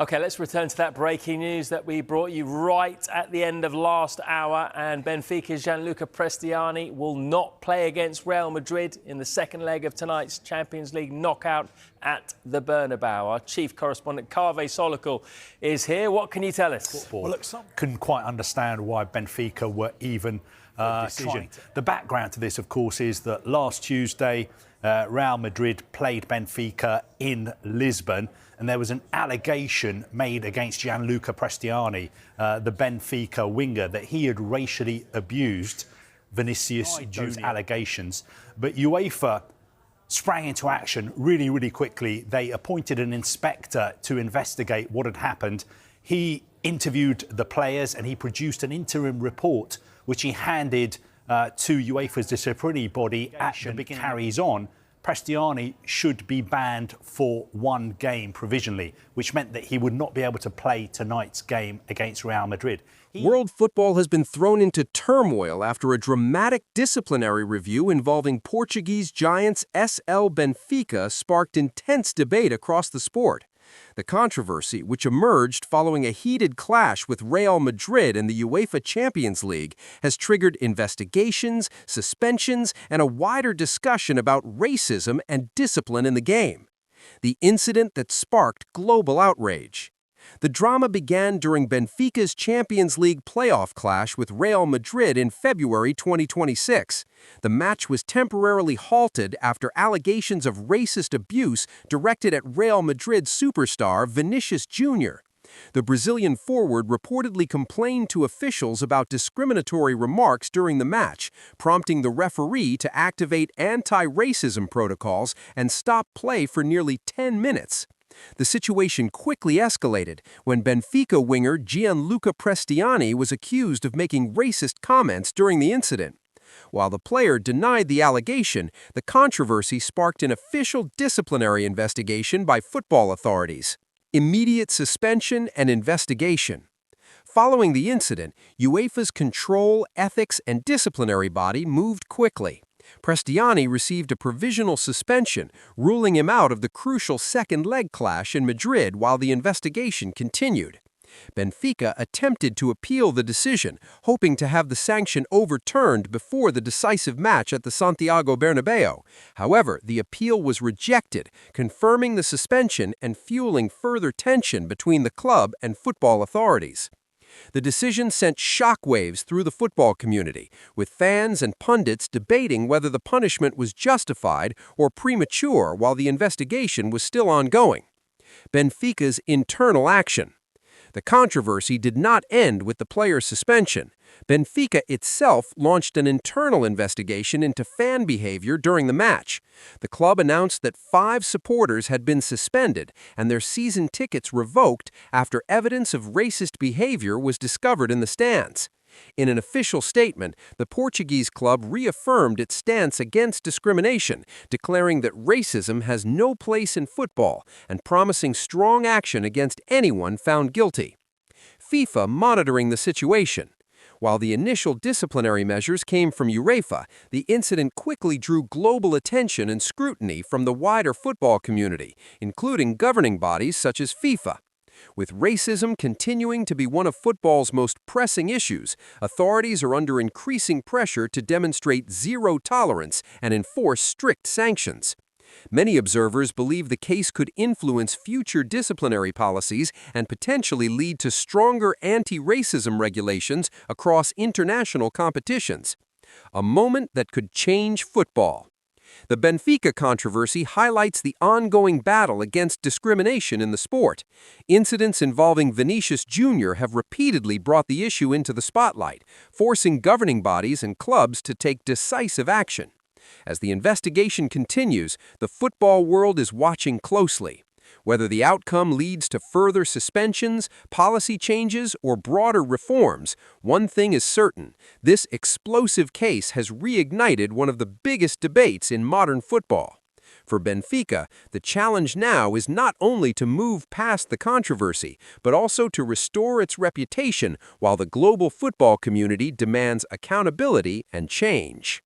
OK, let's return to that breaking news that we brought you right at the end of last hour. And Benfica's Gianluca Prestiani will not play against Real Madrid in the second leg of tonight's Champions League knockout at the Bernabeu. Our chief correspondent, Kaveh Solokul, is here. What can you tell us? Well, look, some couldn't quite understand why Benfica were even trying. The background to this, of course, is that last Tuesday, Real Madrid played Benfica in Lisbon, and there was an allegation made against Gianluca Prestiani, the Benfica winger, that he had racially abused Vinicius. Those allegations. But UEFA sprang into action really quickly. They appointed an inspector to investigate what had happened. He interviewed the players and he produced an interim report, which he handed to UEFA's disciplinary body. Action carries on. Prestiani should be banned for one game provisionally, which meant that he would not be able to play tonight's game against Real Madrid. World football has been thrown into turmoil after a dramatic disciplinary review involving Portuguese giants SL Benfica sparked intense debate across the sport. The controversy, which emerged following a heated clash with Real Madrid in the UEFA Champions League, has triggered investigations, suspensions, and a wider discussion about racism and discipline in the game. The incident that sparked global outrage. The drama began during Benfica's Champions League playoff clash with Real Madrid in February 2026. The match was temporarily halted after allegations of racist abuse directed at Real Madrid superstar Vinicius Jr. The Brazilian forward reportedly complained to officials about discriminatory remarks during the match, prompting the referee to activate anti-racism protocols and stop play for nearly 10 minutes. The situation quickly escalated when Benfica winger Gianluca Prestiani was accused of making racist comments during the incident. While the player denied the allegation, the controversy sparked an official disciplinary investigation by football authorities. Immediate suspension and investigation. Following the incident, UEFA's control, ethics, and disciplinary body moved quickly. Prestiani received a provisional suspension, ruling him out of the crucial second leg clash in Madrid while the investigation continued. Benfica attempted to appeal the decision, hoping to have the sanction overturned before the decisive match at the Santiago Bernabeu. However, the appeal was rejected, confirming the suspension and fueling further tension between the club and football authorities. The decision sent shockwaves through the football community, with fans and pundits debating whether the punishment was justified or premature while the investigation was still ongoing. Benfica's internal action. The controversy did not end with the player's suspension. Benfica itself launched an internal investigation into fan behavior during the match. The club announced that 5 supporters had been suspended and their season tickets revoked after evidence of racist behavior was discovered in the stands. In an official statement, the Portuguese club reaffirmed its stance against discrimination, declaring that racism has no place in football and promising strong action against anyone found guilty. FIFA monitoring the situation. While the initial disciplinary measures came from UEFA, the incident quickly drew global attention and scrutiny from the wider football community, including governing bodies such as FIFA. With racism continuing to be one of football's most pressing issues, authorities are under increasing pressure to demonstrate zero tolerance and enforce strict sanctions. Many observers believe the case could influence future disciplinary policies and potentially lead to stronger anti-racism regulations across international competitions. A moment that could change football. The Benfica controversy highlights the ongoing battle against discrimination in the sport. Incidents involving Vinicius Jr. have repeatedly brought the issue into the spotlight, forcing governing bodies and clubs to take decisive action. As the investigation continues, the football world is watching closely. Whether the outcome leads to further suspensions, policy changes, or broader reforms, one thing is certain: this explosive case has reignited one of the biggest debates in modern football. For Benfica, the challenge now is not only to move past the controversy, but also to restore its reputation while the global football community demands accountability and change.